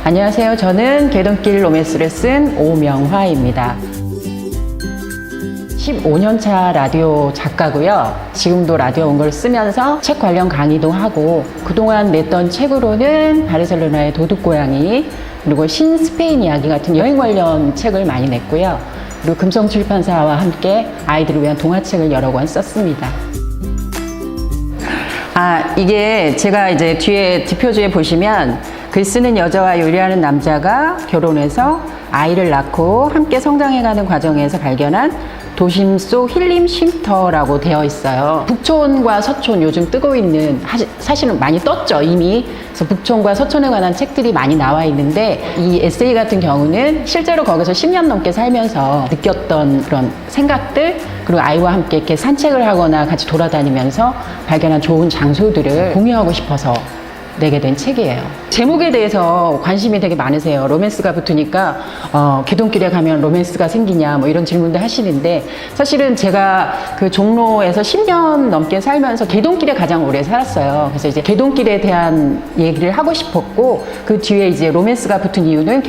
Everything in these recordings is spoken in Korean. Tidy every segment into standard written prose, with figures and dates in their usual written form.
안녕하세요. 저는 개동길 로맨스를 쓴 오명화입니다. 15년차 라디오 작가고요. 지금도 라디오 온걸 쓰면서 책 관련 강의도 하고, 그동안 냈던 책으로는 바르셀로나의 도둑고양이, 그리고 신스페인 이야기 같은 여행 관련 책을 많이 냈고요. 그리고 금성출판사와 함께 아이들을 위한 동화책을 여러 권 썼습니다. 이게 제가 이제 뒤에 뒷표지에 보시면 글 쓰는 여자와 요리하는 남자가 결혼해서 아이를 낳고 함께 성장해가는 과정에서 발견한 도심 속 힐링 쉼터라고 되어 있어요. 북촌과 서촌 요즘 뜨고 있는, 사실은 많이 떴죠 이미. 그래서 북촌과 서촌에 관한 책들이 많이 나와 있는데, 이 에세이 같은 경우는 실제로 거기서 10년 넘게 살면서 느꼈던 그런 생각들, 그리고 아이와 함께 이렇게 산책을 하거나 같이 돌아다니면서 발견한 좋은 장소들을 공유하고 싶어서 내게 된 책이에요. 제목에 대해서 관심이 되게 많으세요. 로맨스가 붙으니까 개동길에 가면 로맨스가 생기냐 뭐 이런 질문도 하시는데, 사실은 제가 그 종로에서 10년 넘게 살면서 개동길에 가장 오래 살았어요. 그래서 이제 개동길에 대한 얘기를 하고 싶었고, 그 뒤에 이제 로맨스가 붙은 이유는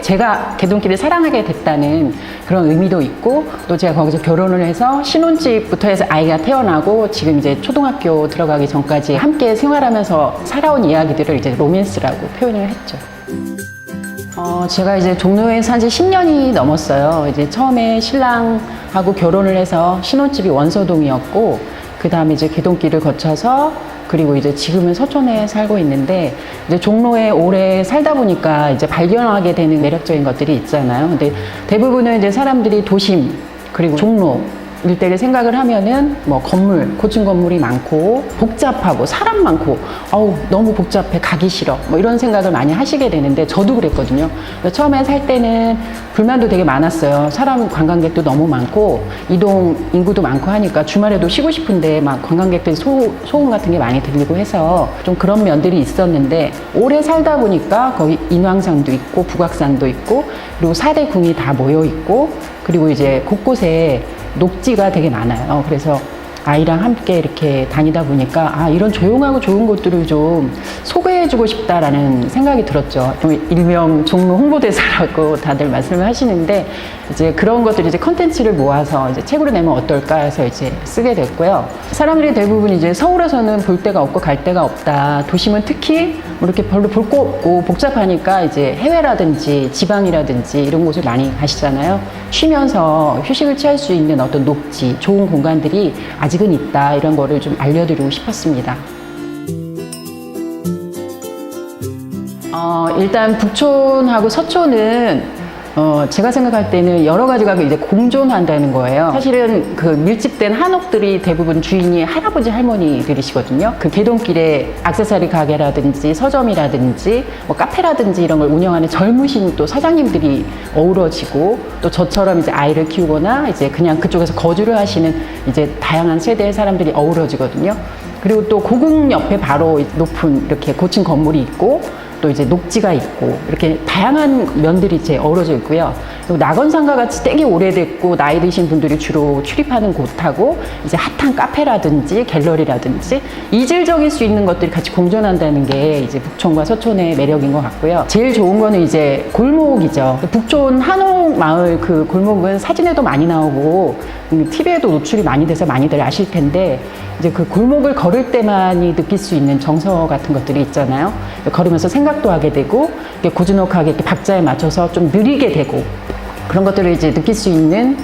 제가 개동길을 사랑하게 됐다는 그런 의미도 있고, 또 제가 거기서 결혼을 해서 신혼집부터 해서 아이가 태어나고 지금 이제 초등학교 들어가기 전까지 함께 생활하면서 살아온 이야기들을 이제 로맨스라고 표현을 했죠. 제가 이제 종로에 산 지 10년이 넘었어요. 이제 처음에 신랑하고 결혼을 해서 신혼집이 원서동이었고, 그 다음에 이제 개동길을 거쳐서, 그리고 이제 지금은 서촌에 살고 있는데, 이제 종로에 오래 살다 보니까 이제 발견하게 되는 매력적인 것들이 있잖아요. 근데 대부분은 이제 사람들이 도심, 그리고 종로 일대를 생각을 하면은 뭐 건물, 고층 건물이 많고 복잡하고 사람 많고 너무 복잡해 가기 싫어 뭐 이런 생각을 많이 하시게 되는데, 저도 그랬거든요. 처음에 살 때는 불만도 되게 많았어요. 사람 관광객도 너무 많고 이동 인구도 많고 하니까 주말에도 쉬고 싶은데 막 관광객들이 소음 같은 게 많이 들리고 해서 좀 그런 면들이 있었는데, 오래 살다 보니까 거기 인왕산도 있고 북악산도 있고 그리고 4대 궁이 다 모여 있고, 그리고 이제 곳곳에 녹지가 되게 많아요. 그래서 아이랑 함께 이렇게 다니다 보니까 이런 조용하고 좋은 곳들을 좀 소개해주고 싶다라는 생각이 들었죠. 좀 일명 종로 홍보대사라고 다들 말씀을 하시는데, 이제 그런 것들이 이제 컨텐츠를 모아서 이제 책으로 내면 어떨까 해서 이제 쓰게 됐고요. 사람들이 대부분 이제 서울에서는 볼 데가 없고 갈 데가 없다, 도심은 특히 뭐 이렇게 별로 볼 거 없고 복잡하니까 이제 해외라든지 지방이라든지 이런 곳을 많이 가시잖아요. 쉬면서 휴식을 취할 수 있는 어떤 녹지, 좋은 공간들이 아직은 있다, 이런 거를 좀 알려드리고 싶었습니다. 일단 북촌하고 서촌은 제가 생각할 때는 여러 가지가 이제 공존한다는 거예요. 사실은 그 밀집된 한옥들이 대부분 주인이 할아버지 할머니들이시거든요. 그 개동길에 액세서리 가게라든지 서점이라든지 뭐 카페라든지 이런 걸 운영하는 젊으신 또 사장님들이 어우러지고, 또 저처럼 이제 아이를 키우거나 이제 그냥 그쪽에서 거주를 하시는 이제 다양한 세대의 사람들이 어우러지거든요. 그리고 또 고궁 옆에 바로 높은 이렇게 고층 건물이 있고, 또 이제 녹지가 있고, 이렇게 다양한 면들이 이제 어우러져 있고요. 그리고 낙원상가 같이 되게 오래됐고 나이 드신 분들이 주로 출입하는 곳하고 이제 핫한 카페라든지 갤러리라든지 이질적일 수 있는 것들이 같이 공존한다는 게 이제 북촌과 서촌의 매력인 것 같고요. 제일 좋은 거는 이제 골목이죠. 북촌 한옥마을 그 골목은 사진에도 많이 나오고 TV에도 노출이 많이 돼서 많이들 아실 텐데, 이제 그 골목을 걸을 때만이 느낄 수 있는 정서 같은 것들이 있잖아요. 걸으면서 생각도 하게 되고, 고즈넉하게 이렇게 박자에 맞춰서 좀 느리게 되고, 그런 것들을 이제 느낄 수 있는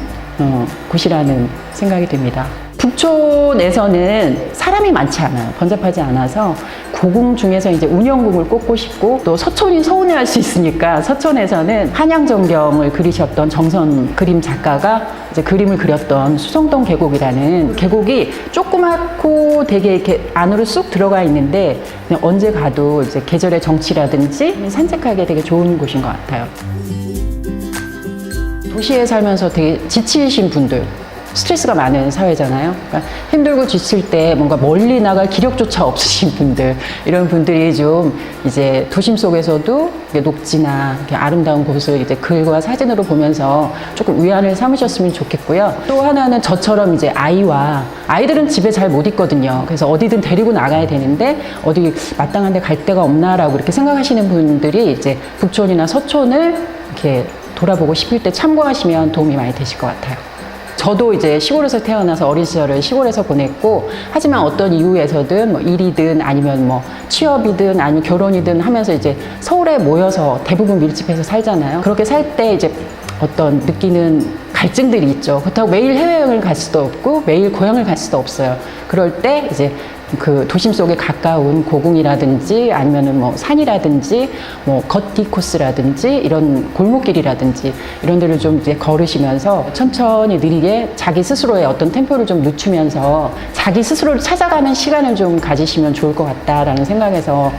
곳이라는 생각이 듭니다. 북촌에서는 사람이 많지 않아요. 번잡하지 않아서 고궁 중에서 이제 운영궁을 꼽고 싶고, 또 서촌이 서운해할 수 있으니까 서촌에서는 한양전경을 그리셨던 정선 그림 작가가 이제 그림을 그렸던 수성동 계곡이라는 계곡이 조그맣고 되게 이렇게 안으로 쑥 들어가 있는데, 그냥 언제 가도 이제 계절의 정취라든지 산책하기 되게 좋은 곳인 것 같아요. 도시에 살면서 되게 지치신 분들, 그리고 또 이제 개인적인 고민들이 있으신 분들, 그리고 또 이제 사회적인 고민들이 있으신 분들, 이런 분들이 스트레스가 많은 사회잖아요. 그러니까 힘들고 지칠 때 뭔가 멀리 나갈 기력조차 없으신 분들, 이런 분들이 좀 이제 도심 속에서도 녹지나 이렇게 아름다운 곳을 이제 글과 사진으로 보면서 조금 위안을 삼으셨으면 좋겠고요. 또 하나는 저처럼 이제 아이들은 집에 잘 못 있거든요. 그래서 어디든 데리고 나가야 되는데 어디 마땅한 데 갈 데가 없나라고 이렇게 생각하시는 분들이 이제 북촌이나 서촌을 이렇게 돌아보고 싶을 때 참고하시면 도움이 많이 되실 것 같아요. 저도 이제 시골에서 태어나서 어린 시절을 시골에서 보냈고, 하지만 어떤 이유에서든 뭐 일이든 아니면 뭐 취업이든 아니면 결혼이든 하면서 이제 서울에 모여서 대부분 밀집해서 살잖아요. 그렇게 살 때 이제 어떤 느끼는 갈증들이 있죠. 그렇다고 매일 해외여행을 갈 수도 없고 매일 고향을 갈 수도 없어요. 그럴 때 이제 그 도심 속에 가까운 고궁이라든지 아니면은 뭐 산이라든지 뭐 걷기 코스라든지 이런 골목길이라든지 이런 데를 좀 이제 걸으시면서 천천히 느리게 자기 스스로의 어떤 템포를 좀 늦추면서 자기 스스로를 찾아가는 시간을 좀 가지시면 좋을 것 같다라는 생각에서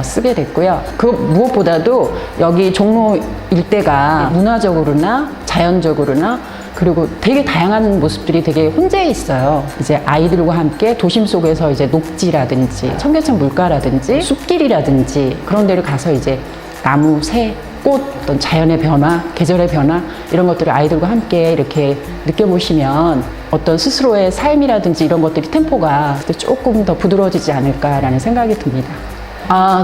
쓰게 됐고요. 그 무엇보다도 여기 종로 일대가 문화적으로나 자연적으로나 그리고 되게 다양한 모습들이 되게 혼재해 있어요. 이제 아이들과 함께 도심 속에서 이제 녹지라든지 청계천 물가라든지 숲길이라든지 그런 데를 가서 이제 나무, 새, 꽃, 어떤 자연의 변화, 계절의 변화 이런 것들을 아이들과 함께 이렇게 느껴보시면 어떤 스스로의 삶이라든지 이런 것들이 템포가 조금 더 부드러워지지 않을까라는 생각이 듭니다.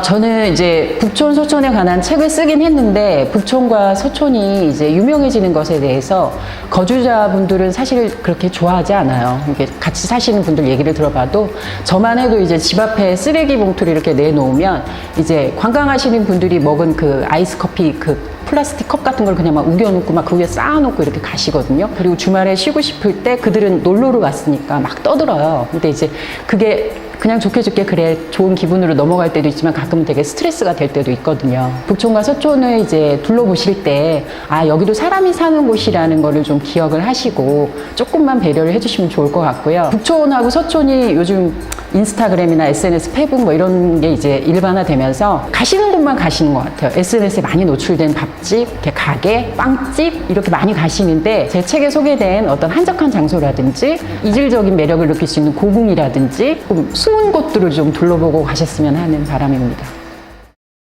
저는 이제 북촌, 서촌에 관한 책을 쓰긴 했는데 북촌과 서촌이 이제 유명해지는 것에 대해서 거주자분들은 사실 그렇게 좋아하지 않아요. 이게 같이 사시는 분들 얘기를 들어봐도 저만 해도 이제 집 앞에 쓰레기 봉투를 이렇게 내놓으면 이제 관광하시는 분들이 먹은 그 아이스 커피 그 플라스틱 컵 같은 걸 그냥 막 우겨놓고 막 그 위에 쌓아놓고 이렇게 가시거든요. 그리고 주말에 쉬고 싶을 때 그들은 놀러를 왔으니까 막 떠들어요. 근데 이제 그게 그냥 좋게 그래 좋은 기분으로 넘어갈 때도 있지만 가끔은 되게 스트레스가 될 때도 있거든요. 북촌과 서촌을 이제 둘러보실 때 여기도 사람이 사는 곳이라는 거를 좀 기억을 하시고 조금만 배려를 해주시면 좋을 것 같고요. 북촌하고 서촌이 요즘 인스타그램이나 SNS, 페이북 뭐 이런 게 이제 일반화되면서 가시는 곳만 가시는 것 같아요. SNS에 많이 노출된 밥집, 이렇게 가게, 빵집 이렇게 많이 가시는데 제 책에 소개된 어떤 한적한 장소라든지 이질적인 매력을 느낄 수 있는 고궁이라든지 숨은 곳들을 좀 둘러보고 가셨으면 하는 바람입니다.